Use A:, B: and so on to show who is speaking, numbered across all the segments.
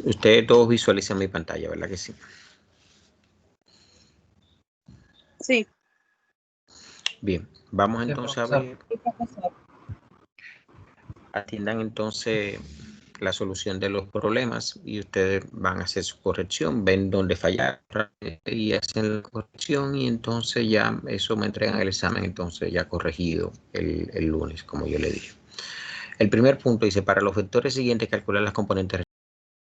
A: Ustedes todos visualizan mi pantalla, ¿verdad que sí?
B: Sí.
A: Bien, vamos entonces a ver. Atiendan entonces la solución de los problemas y ustedes van a hacer su corrección, ven dónde fallar y hacen la corrección y entonces ya eso me entregan el examen entonces ya corregido el lunes, como yo le dije. El primer punto dice, para los vectores siguientes calcular las componentes.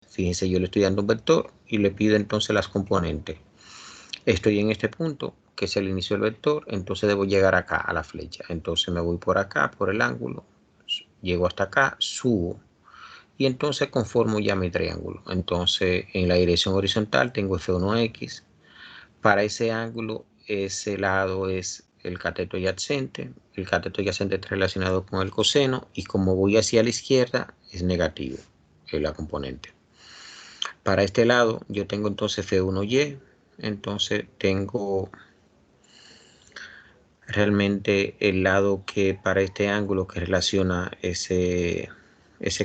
A: Fíjense, yo le estoy dando un vector y le pido entonces las componentes. Estoy en este punto, que es el inicio del vector, entonces debo llegar acá a la flecha. Entonces me voy por acá, por el ángulo, llego hasta acá, subo y entonces conformo ya mi triángulo. Entonces en la dirección horizontal tengo F1X. Para ese ángulo, ese lado es el cateto adyacente. El cateto adyacente está relacionado con el coseno y como voy hacia la izquierda es negativo la componente. Para este lado yo tengo entonces F1Y. Entonces tengo realmente el lado que para este ángulo que relaciona ese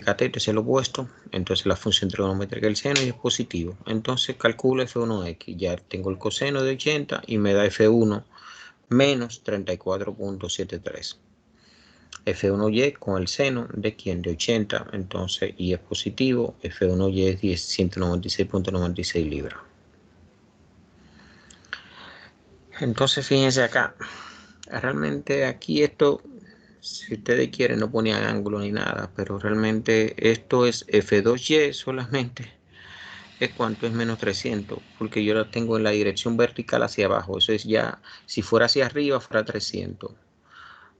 A: cateto es el opuesto, entonces la función trigonométrica del seno es positivo. Entonces calculo F1X, ya tengo el coseno de 80 y me da F1 menos 34.73. F1Y con el seno de quién, de 80, entonces y es positivo, F1Y es 196.96 libras. Entonces fíjense acá, realmente aquí esto, si ustedes quieren no ponían ángulo ni nada, pero realmente esto es F2Y solamente, es cuánto es menos 300, porque yo la tengo en la dirección vertical hacia abajo, eso es ya, si fuera hacia arriba fuera 300.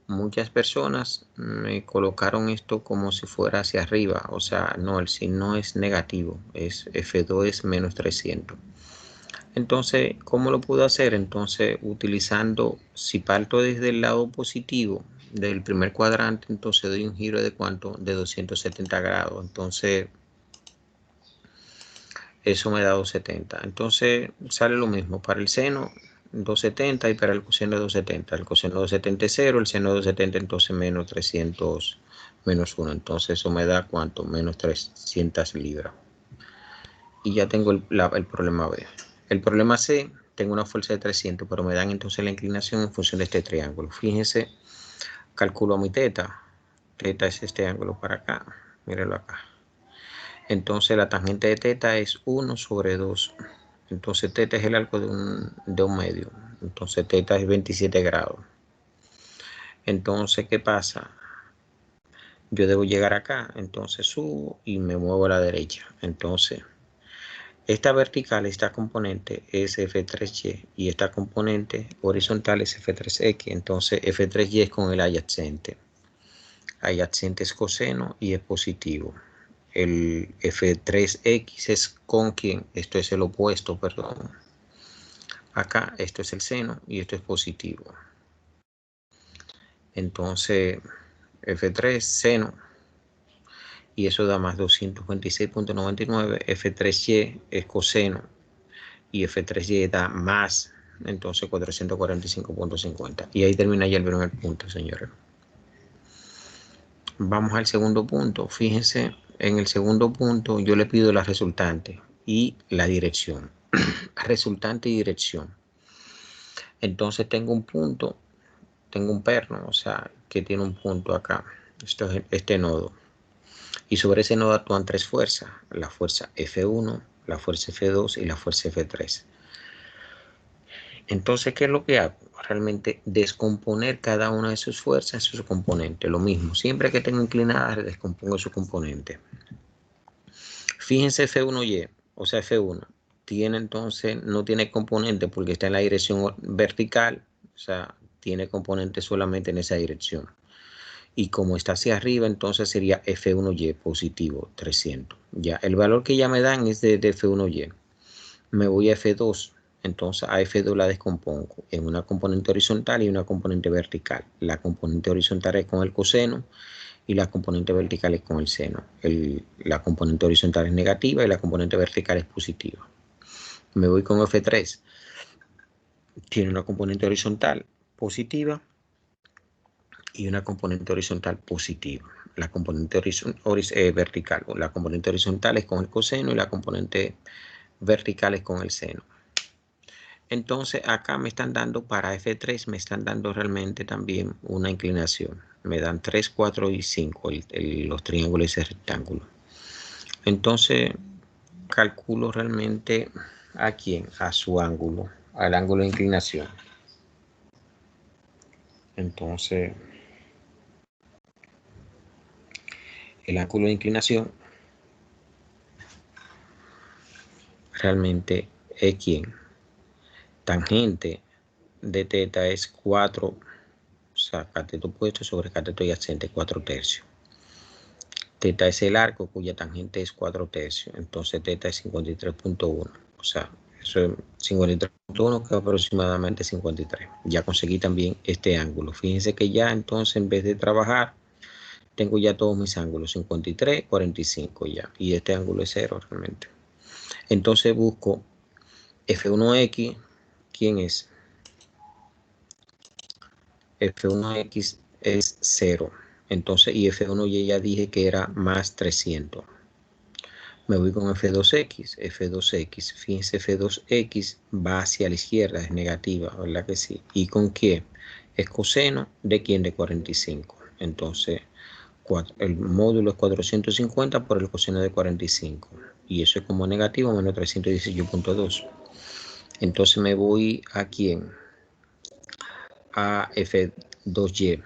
A: Muchas personas me colocaron esto como si fuera hacia arriba, o sea, no, el signo es negativo, es F2 es menos 300. Entonces, ¿cómo lo puedo hacer? Entonces, utilizando, si parto desde el lado positivo del primer cuadrante, entonces doy un giro de ¿cuánto? De 270 grados. Entonces, eso me da 270. Entonces, sale lo mismo para el seno 270 y para el coseno 270. El coseno 270 es 0, el seno 270 entonces menos 300 menos 1. Entonces, eso me da ¿cuánto? Menos 300 libras. Y ya tengo el problema B. El problema C, tengo una fuerza de 300, pero me dan entonces la inclinación en función de este triángulo. Fíjense, calculo mi teta. Teta es este ángulo para acá. Mírenlo acá. Entonces la tangente de teta es 1 sobre 2. Entonces teta es el arco de un medio. Entonces teta es 27 grados. Entonces, ¿qué pasa? Yo debo llegar acá. Entonces subo y me muevo a la derecha. Entonces, esta vertical, esta componente es F3Y y esta componente horizontal es F3X. Entonces F3Y es con el adyacente. Adyacente es coseno y es positivo. El F3X es con quién, esto es el opuesto, perdón. Acá esto es el seno y esto es positivo. Entonces F3 seno y eso da más 226.99. F3Y es coseno y F3Y da más, entonces 445.50. Y ahí termina ya el primer punto, señores. Vamos al segundo punto. Fíjense, en el segundo punto yo le pido la resultante y la dirección. Resultante y dirección. Entonces tengo un punto, tengo un perno, o sea, que tiene un punto acá. Esto es este nodo. Y sobre ese nodo actúan tres fuerzas. La fuerza F1, la fuerza F2 y la fuerza F3. Entonces, ¿qué es lo que hago? Realmente descomponer cada una de sus fuerzas en su componente. Lo mismo, siempre que tengo inclinada, descompongo su componente. Fíjense F1Y, o sea F1, tiene entonces, no tiene componente porque está en la dirección vertical, o sea, tiene componente solamente en esa dirección. Y como está hacia arriba, entonces sería F1Y positivo, 300. Ya, el valor que ya me dan es de F1Y. Me voy a F2. Entonces a F2 la descompongo en una componente horizontal y una componente vertical. La componente horizontal es con el coseno y la componente vertical es con el seno. La componente horizontal es negativa y la componente vertical es positiva. Me voy con F3. Tiene una componente horizontal positiva y una componente horizontal positiva. la componente vertical. La componente horizontal es con el coseno y la componente vertical es con el seno. Entonces acá me están dando para F3, me están dando realmente también una inclinación. Me dan 3, 4 y 5 los triángulos y ese rectángulo. Entonces calculo realmente a quién, a su ángulo, al ángulo de inclinación. Entonces el ángulo de inclinación realmente es quién. Tangente de teta es 4, o sea, cateto opuesto sobre cateto adyacente, 4 tercios. Teta es el arco cuya tangente es 4 tercios, entonces teta es 53.1, o sea, eso es 53.1 que es aproximadamente 53. Ya conseguí también este ángulo. Fíjense que ya entonces en vez de trabajar, tengo ya todos mis ángulos, 53, 45 ya, y este ángulo es 0 realmente. Entonces busco F1X, ¿quién es? F1X es 0. Entonces, y F1Y ya dije que era más 300. Me voy con F2X. F2X, fíjense, F2X va hacia la izquierda, es negativa, ¿verdad que sí? ¿Y con qué? Es coseno de quién, de 45. Entonces, el módulo es 450 por el coseno de 45. Y eso es como negativo, menos 318.2. Entonces me voy a quién? A F2Y.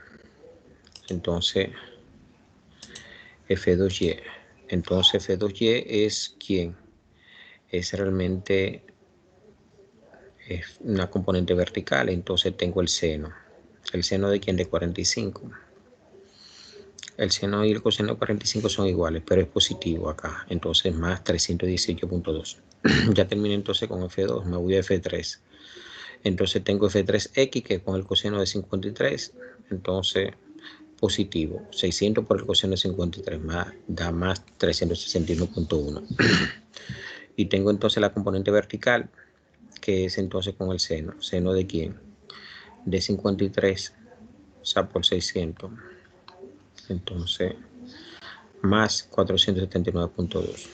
A: Entonces F2Y. Entonces F2Y es quién? Es realmente es una componente vertical. Entonces tengo el seno. ¿El seno de quién? De 45. El seno y el coseno de 45 son iguales, pero es positivo acá. Entonces más 318.2. Ya terminé entonces con F2. Me voy a F3. Entonces tengo F3X que con el coseno de 53. Entonces positivo, 600 por el coseno de 53 da más 361.1. Y tengo entonces la componente vertical, que es entonces con el seno. ¿Seno de quién? De 53, o sea, por 600. Entonces, más 479.2.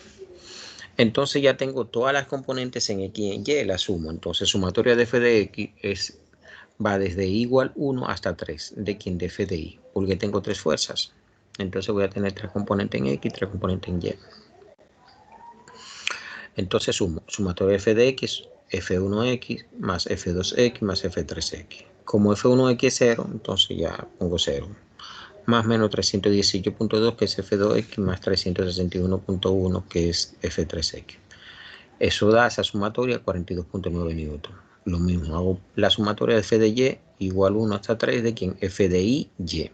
A: Entonces ya tengo todas las componentes en X y en Y, las sumo. Entonces, sumatoria de f de X va desde I igual 1 hasta 3, de quién, de f de I, porque tengo 3 fuerzas. Entonces voy a tener 3 componentes en X y 3 componentes en Y. Entonces sumo, sumatoria de f de X, F1X más F2X más F3X. Como F1X es 0, entonces ya pongo 0. Más menos 318.2 que es F2X más 361.1 que es F3X. Eso da esa sumatoria 42.9 newton. Lo mismo, hago la sumatoria de f de Y igual 1 hasta 3 de quien f de I, Y.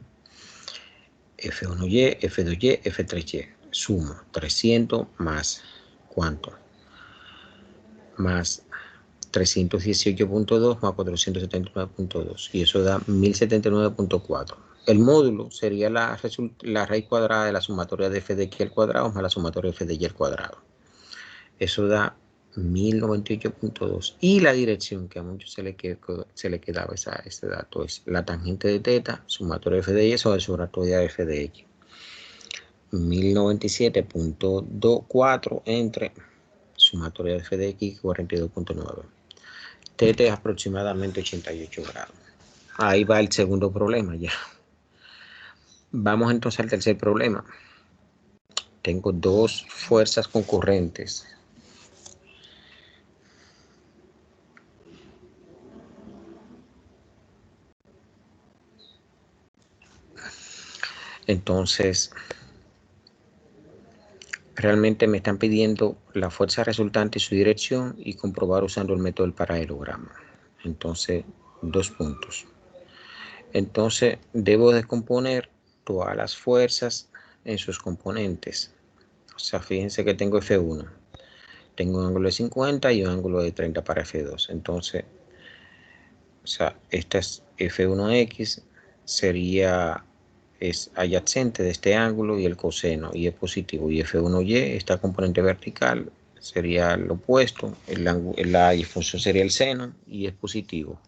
A: F1Y, F2Y, F3Y. Sumo 300 más, ¿cuánto? Más 318.2 más 479.2 y eso da 1079.4. El módulo sería la raíz cuadrada de la sumatoria de f de x al cuadrado más la sumatoria de f de y al cuadrado. Eso da 1098.2. Y la dirección, que a muchos se le quedaba ese dato, es la tangente de teta, sumatoria de f de y sobre sumatoria de f de x. 1097.24 entre sumatoria de f de x 42.9. Teta es aproximadamente 88 grados. Ahí va el segundo problema ya. Vamos entonces al tercer problema. Tengo dos fuerzas concurrentes. Entonces, realmente me están pidiendo la fuerza resultante y su dirección y comprobar usando el método del paralelogramo. Entonces, 2 puntos. Entonces, debo descomponer todas las fuerzas en sus componentes. O sea, fíjense que tengo F1. Tengo un ángulo de 50 y un ángulo de 30 para F2. Entonces, o sea, esta es F1X, es adyacente de este ángulo y el coseno, y es positivo. Y F1Y, esta componente vertical, sería lo opuesto. La disfunción sería el seno y es positivo.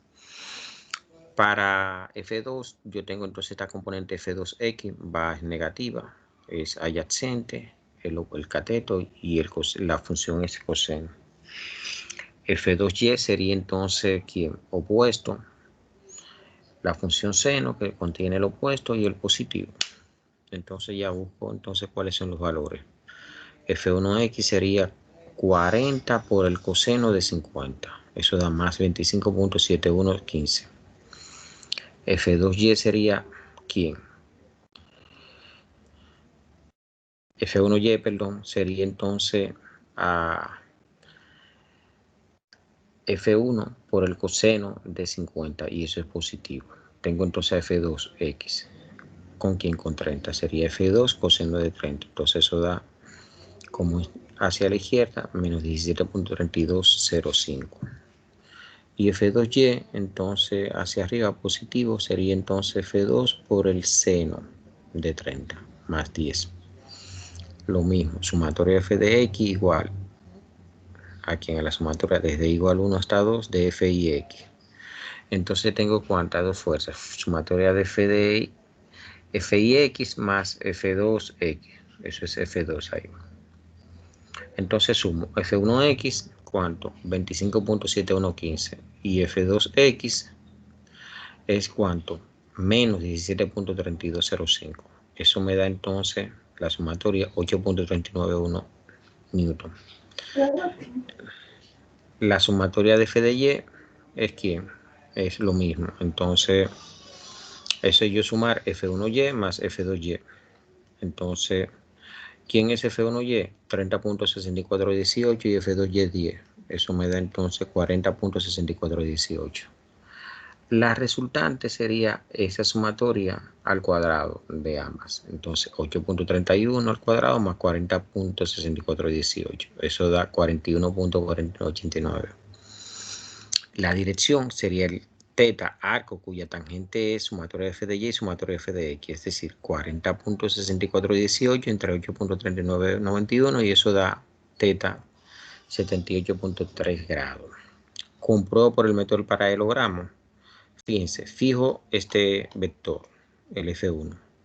A: Para F2, yo tengo entonces esta componente F2X, va es negativa, es adyacente, el cateto y la función es coseno. F2Y sería entonces ¿quién? Opuesto, la función seno que contiene el opuesto y el positivo. Entonces ya busco entonces cuáles son los valores. F1X sería 40 por el coseno de 50. Eso da más 25.7115. F2Y sería ¿quién? F1Y, perdón, sería entonces F1 por el coseno de 50 y eso es positivo. Tengo entonces F2X. ¿Con quién? Con 30. Sería F2 coseno de 30. Entonces eso da como hacia la izquierda menos 17.3205. Y F2Y entonces hacia arriba positivo sería entonces F2 por el seno de 30 más 10. Lo mismo, sumatoria f de x igual aquí en la sumatoria desde igual 1 hasta 2 de f y x. Entonces tengo cuántas dos fuerzas, sumatoria de f y x más f2x, eso es f2 ahí. Entonces sumo f1x, ¿cuánto? 25.7115 y f2x es ¿cuánto? Menos 17.3205. Eso me da entonces la sumatoria 8.391 newton. La sumatoria de f de y es ¿quién? Es lo mismo. Entonces, eso es yo sumar f1y más f2y. Entonces, ¿quién es f1y? 30.6418 y f2y 10. Eso me da entonces 40.6418. La resultante sería esa sumatoria al cuadrado de ambas. Entonces 8.31 al cuadrado más 40.6418. Eso da 41.4189. La dirección sería el teta arco cuya tangente es sumatoria de f de y y sumatoria de f de x. Es decir, 40.6418 entre 8.3991 y eso da teta 78.3 grados. Compruebo por el método del paralelogramo. Fíjense, fijo este vector, el F1.